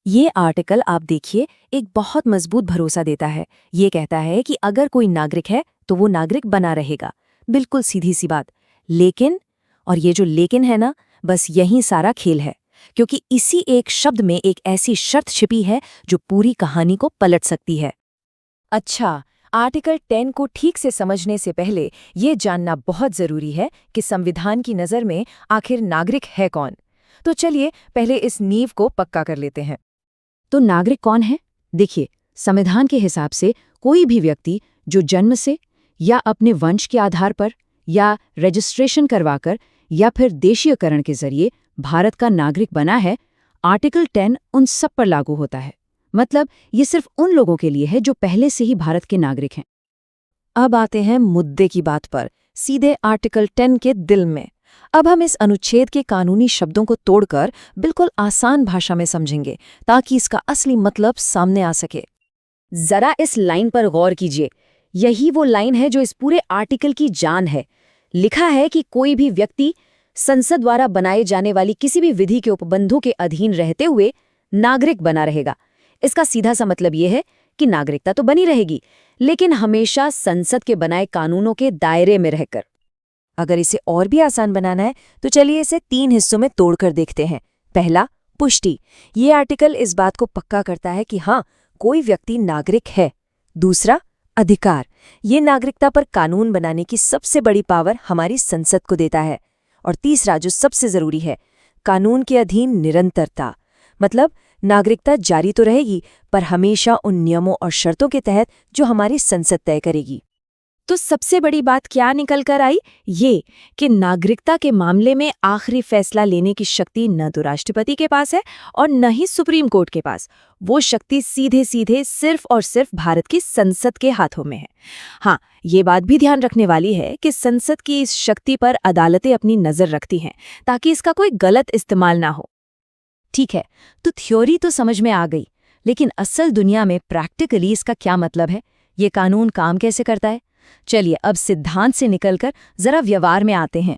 ये आर्टिकल आप देखिए एक बहुत मजबूत भरोसा देता है। ये कहता है कि अगर कोई नागरिक है तो वो नागरिक बना रहेगा। बिल्कुल सीधी सी बात। लेकिन, और ये जो लेकिन है ना, बस यही सारा खेल है, क्योंकि इसी एक शब्द में एक ऐसी शर्त छिपी है जो पूरी कहानी को पलट सकती है। अच्छा, आर्टिकल 10 को ठीक से समझने से पहले ये जानना बहुत जरूरी है कि संविधान की नज़र में आखिर नागरिक है कौन। तो चलिए पहले इस नींव को पक्का कर लेते हैं। तो नागरिक कौन है? देखिए, संविधान के हिसाब से कोई भी व्यक्ति जो जन्म से या अपने वंश के आधार पर या रजिस्ट्रेशन करवाकर या फिर देशीयकरण के जरिए भारत का नागरिक बना है, आर्टिकल 10 उन सब पर लागू होता है। मतलब ये सिर्फ उन लोगों के लिए है जो पहले से ही भारत के नागरिक हैं। अब आते हैं मुद्दे की बात पर, सीधे आर्टिकल 10 के दिल में। अब हम इस अनुच्छेद के कानूनी शब्दों को तोड़कर बिल्कुल आसान भाषा में समझेंगे ताकि इसका असली मतलब सामने आ सके। जरा इस लाइन पर गौर कीजिए। यही वो लाइन है जो इस पूरे आर्टिकल की जान है। लिखा है कि कोई भी व्यक्ति संसद द्वारा बनाए जाने वाली किसी भी विधि के उपबंधों के अधीन रहते हुए नागरिक बना रहेगा। इसका सीधा सा मतलब ये है कि नागरिकता तो बनी रहेगी, लेकिन हमेशा संसद के बनाए कानूनों के दायरे में रहकर। अगर इसे और भी आसान बनाना है तो चलिए इसे 3 हिस्सों में तोड़कर देखते हैं। पहला, पुष्टि। ये आर्टिकल इस बात को पक्का करता है कि हाँ, कोई व्यक्ति नागरिक है। दूसरा, अधिकार। ये नागरिकता पर कानून बनाने की सबसे बड़ी पावर हमारी संसद को देता है। और तीसरा, जो सबसे जरूरी है, कानून के अधीन निरंतरता। मतलब नागरिकता जारी तो रहेगी पर हमेशा उन नियमों और शर्तों के तहत जो हमारी संसद तय करेगी। तो सबसे बड़ी बात क्या निकल कर आई? ये कि नागरिकता के मामले में आखिरी फैसला लेने की शक्ति न तो राष्ट्रपति के पास है और न ही सुप्रीम कोर्ट के पास। वो शक्ति सीधे सीधे सिर्फ और सिर्फ भारत की संसद के हाथों में है। हाँ, ये बात भी ध्यान रखने वाली है कि संसद की इस शक्ति पर अदालतें अपनी नज़र रखती हैं ताकि इसका कोई गलत इस्तेमाल ना हो। ठीक है, तो थ्योरी तो समझ में आ गई, लेकिन असल दुनिया में प्रैक्टिकली इसका क्या मतलब है? ये कानून काम कैसे करता है? चलिए अब सिद्धांत से निकलकर जरा व्यवहार में आते हैं।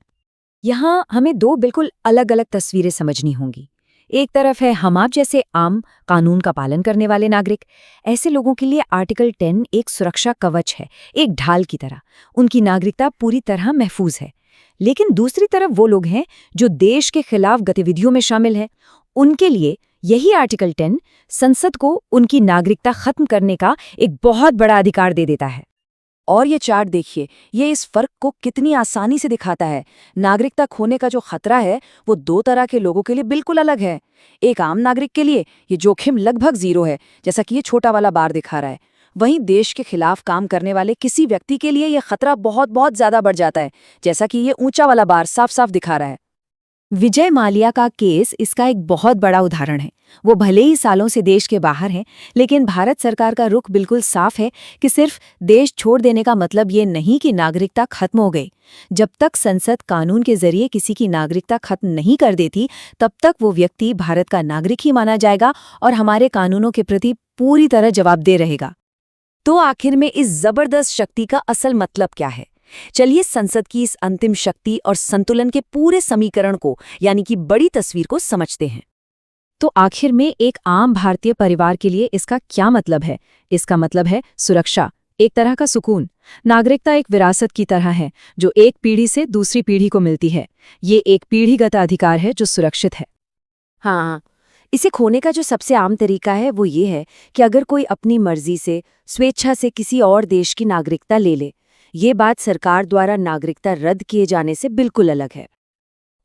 यहाँ हमें 2 बिल्कुल अलग अलग तस्वीरें समझनी होंगी। एक तरफ है हम आप जैसे आम कानून का पालन करने वाले नागरिक। ऐसे लोगों के लिए आर्टिकल 10 एक सुरक्षा कवच है, एक ढाल की तरह। उनकी नागरिकता पूरी तरह महफूज है। लेकिन दूसरी तरफ वो लोग हैं जो देश के खिलाफ गतिविधियों में शामिल हैं। उनके लिए यही आर्टिकल 10 संसद को उनकी नागरिकता खत्म करने का एक बहुत बड़ा अधिकार दे देता है। और ये चार्ट देखिए, ये इस फर्क को कितनी आसानी से दिखाता है। नागरिकता खोने का जो खतरा है वो 2 तरह के लोगों के लिए बिल्कुल अलग है। एक आम नागरिक के लिए ये जोखिम लगभग 0 है, जैसा कि ये छोटा वाला बार दिखा रहा है। वहीं देश के खिलाफ काम करने वाले किसी व्यक्ति के लिए ये खतरा बहुत बहुत ज्यादा बढ़ जाता है, जैसा कि ये ऊंचा वाला बार साफ साफ दिखा रहा है। विजय माल्या का केस इसका एक बहुत बड़ा उदाहरण है। वो भले ही सालों से देश के बाहर हैं, लेकिन भारत सरकार का रुख बिल्कुल साफ है कि सिर्फ देश छोड़ देने का मतलब ये नहीं कि नागरिकता खत्म हो गई। जब तक संसद कानून के जरिए किसी की नागरिकता खत्म नहीं कर देती, तब तक वो व्यक्ति भारत का नागरिक ही माना जाएगा और हमारे कानूनों के प्रति पूरी तरह जवाबदेह रहेगा। तो आखिर में इस जबरदस्त शक्ति का असल मतलब क्या है? चलिए संसद की इस अंतिम शक्ति और संतुलन के पूरे समीकरण को यानी कि बड़ी तस्वीर को समझते हैं। तो आखिर में एक आम भारतीय परिवार के लिए इसका क्या मतलब है? इसका मतलब है सुरक्षा, एक तरह का सुकून। नागरिकता एक विरासत की तरह है जो एक पीढ़ी से दूसरी पीढ़ी को मिलती है। ये एक पीढ़ीगत अधिकार है जो सुरक्षित है। हाँ, इसे खोने का जो सबसे आम तरीका है वो ये है कि अगर कोई अपनी मर्जी से, स्वेच्छा से किसी और देश की नागरिकता ले ले, ये बात सरकार द्वारा नागरिकता रद्द किए जाने से बिल्कुल अलग है।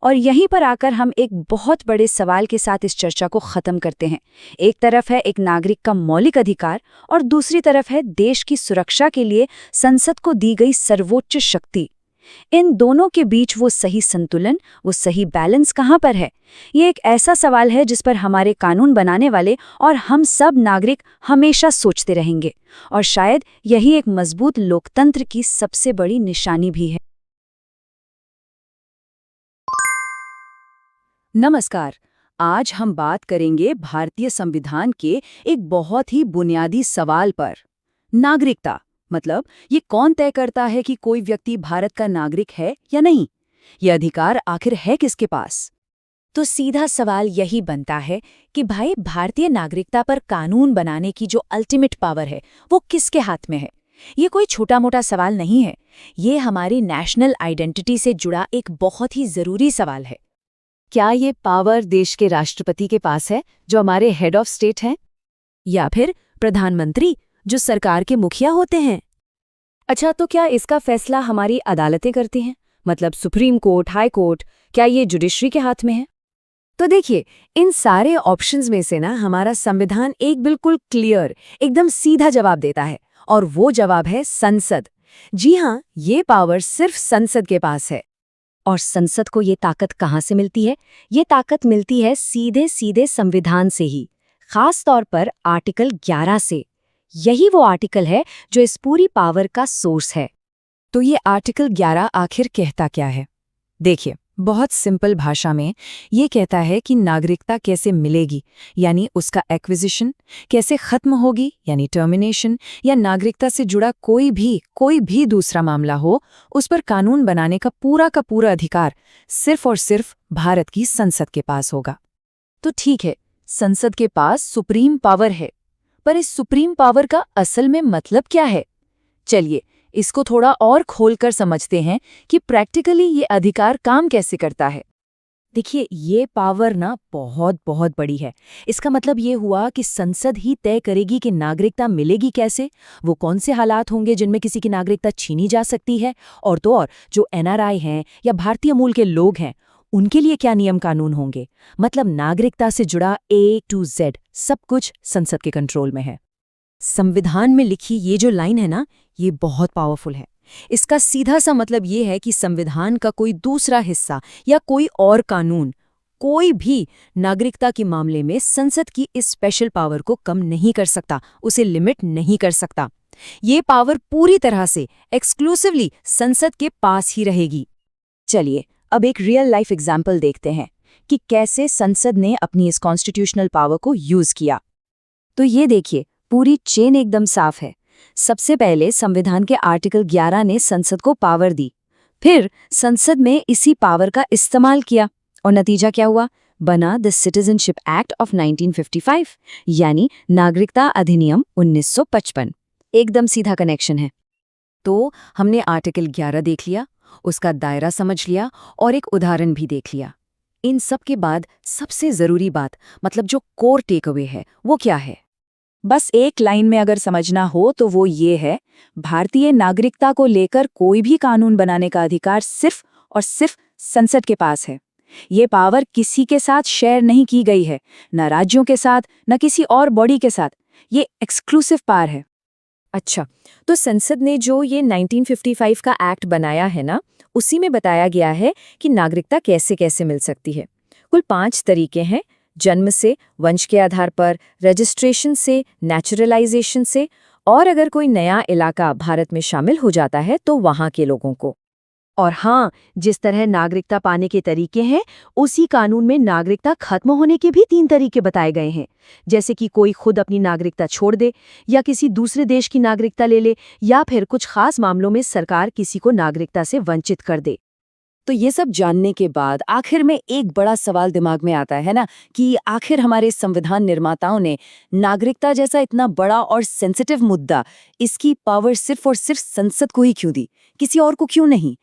और यहीं पर आकर हम एक बहुत बड़े सवाल के साथ इस चर्चा को खत्म करते हैं। एक तरफ है एक नागरिक का मौलिक अधिकार और दूसरी तरफ है देश की सुरक्षा के लिए संसद को दी गई सर्वोच्च शक्ति। इन दोनों के बीच वो सही संतुलन, वो सही बैलेंस कहाँ पर है? ये एक ऐसा सवाल है जिस पर हमारे कानून बनाने वाले और हम सब नागरिक हमेशा सोचते रहेंगे, और शायद यही एक मजबूत लोकतंत्र की सबसे बड़ी निशानी भी है। नमस्कार, आज हम बात करेंगे भारतीय संविधान के एक बहुत ही बुनियादी सवाल पर। नागरिकता मतलब ये कौन तय करता है कि कोई व्यक्ति भारत का नागरिक है या नहीं? ये अधिकार आखिर है किसके पास? तो सीधा सवाल यही बनता है कि भाई भारतीय नागरिकता पर कानून बनाने की जो अल्टीमेट पावर है वो किसके हाथ में है? ये कोई छोटा मोटा सवाल नहीं है, ये हमारी नेशनल आइडेंटिटी से जुड़ा एक बहुत ही जरूरी सवाल है। क्या ये पावर देश के राष्ट्रपति के पास है जो हमारे हेड ऑफ स्टेट हैं, या फिर प्रधानमंत्री जो सरकार के मुखिया होते हैं? अच्छा, तो क्या इसका फैसला हमारी अदालतें करती हैं, मतलब सुप्रीम कोर्ट, हाई कोर्ट? क्या ये जुडिशरी के हाथ में है? तो देखिए, इन सारे ऑप्शंस में से ना हमारा संविधान एक बिल्कुल क्लियर, एकदम सीधा जवाब देता है, और वो जवाब है संसद। जी हाँ, ये पावर सिर्फ संसद के पास है। और संसद को ये ताकत कहाँ से मिलती है? ये ताकत मिलती है सीधे सीधे संविधान से ही, खास तौर पर आर्टिकल 11 से। यही वो आर्टिकल है जो इस पूरी पावर का सोर्स है। तो ये आर्टिकल 11 आखिर कहता क्या है? देखिए, बहुत सिंपल भाषा में ये कहता है कि नागरिकता कैसे मिलेगी, यानी उसका एक्विजिशन कैसे खत्म होगी, यानी टर्मिनेशन, या नागरिकता से जुड़ा कोई भी दूसरा मामला हो, उस पर कानून बनाने का पूरा अधिकार सिर्फ और सिर्फ भारत की संसद के पास होगा। तो ठीक है, संसद के पास सुप्रीम पावर है, पर इस सुप्रीम पावर का असल में मतलब क्या है? चलिए इसको थोड़ा और खोलकर समझते हैं कि प्रैक्टिकली ये अधिकार काम कैसे करता है। देखिए, ये पावर ना बहुत बड़ी है। इसका मतलब ये हुआ कि संसद ही तय करेगी कि नागरिकता मिलेगी कैसे, वो कौन से हालात होंगे जिनमें किसी की नागरिकता छीनी जा सकती है, और तो और जो एनआरआई हैं या भारतीय मूल के लोग हैं उनके लिए क्या नियम कानून होंगे। मतलब नागरिकता से जुड़ा A to Z सब कुछ संसद के कंट्रोल में है। संविधान में लिखी ये जो लाइन है ना, ये बहुत पावरफुल है। इसका सीधा सा मतलब ये है कि संविधान का कोई दूसरा हिस्सा या कोई और कानून, कोई भी नागरिकता के मामले में संसद की इस स्पेशल पावर को कम नहीं कर सकता, उसे लिमिट नहीं कर सकता। ये पावर पूरी तरह से एक्सक्लूसिवली संसद के पास ही रहेगी। चलिए अब एक रियल लाइफ एग्जाम्पल देखते हैं कि कैसे संसद ने अपनी इस कॉन्स्टिट्यूशनल पावर को यूज किया। तो ये देखिए, पूरी चेन एकदम साफ है। सबसे पहले संविधान के आर्टिकल 11 ने संसद को पावर दी, फिर संसद में इसी पावर का इस्तेमाल किया, और नतीजा क्या हुआ? बना द सिटीजनशिप एक्ट ऑफ 1955, यानी नागरिकता अधिनियम 1955। एकदम सीधा कनेक्शन है। तो हमने आर्टिकल 11 देख लिया, उसका दायरा समझ लिया और एक उदाहरण भी देख लिया। इन सब के बाद सबसे जरूरी बात, मतलब जो कोर टेक अवे है, वो क्या है? बस एक लाइन में अगर समझना हो तो वो ये है, भारतीय नागरिकता को लेकर कोई भी कानून बनाने का अधिकार सिर्फ और सिर्फ संसद के पास है। ये पावर किसी के साथ शेयर नहीं की गई है, न राज्यों के साथ, न किसी और बॉडी के साथ। ये एक्सक्लूसिव पावर है। अच्छा, तो संसद ने जो ये 1955 का एक्ट बनाया है ना, उसी में बताया गया है कि नागरिकता कैसे कैसे मिल सकती है। कुल 5 तरीके हैं: जन्म से, वंश के आधार पर, रजिस्ट्रेशन से, नेचुरलाइजेशन से, और अगर कोई नया इलाका भारत में शामिल हो जाता है तो वहाँ के लोगों को। और हाँ, जिस तरह नागरिकता पाने के तरीके हैं, उसी कानून में नागरिकता खत्म होने के भी 3 तरीके बताए गए हैं। जैसे कि कोई खुद अपनी नागरिकता छोड़ दे, या किसी दूसरे देश की नागरिकता ले ले, या फिर कुछ खास मामलों में सरकार किसी को नागरिकता से वंचित कर दे। तो ये सब जानने के बाद आखिर में एक बड़ा सवाल दिमाग में आता है ना, कि आखिर हमारे संविधान निर्माताओं ने नागरिकता जैसा इतना बड़ा और सेंसिटिव मुद्दा, इसकी पावर सिर्फ और सिर्फ संसद को ही क्यों दी, किसी और को क्यों नहीं?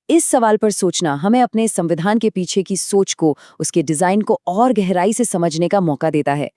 इस सवाल पर सोचना हमें अपने संविधान के पीछे की सोच को, उसके डिजाइन को और गहराई से समझने का मौका देता है।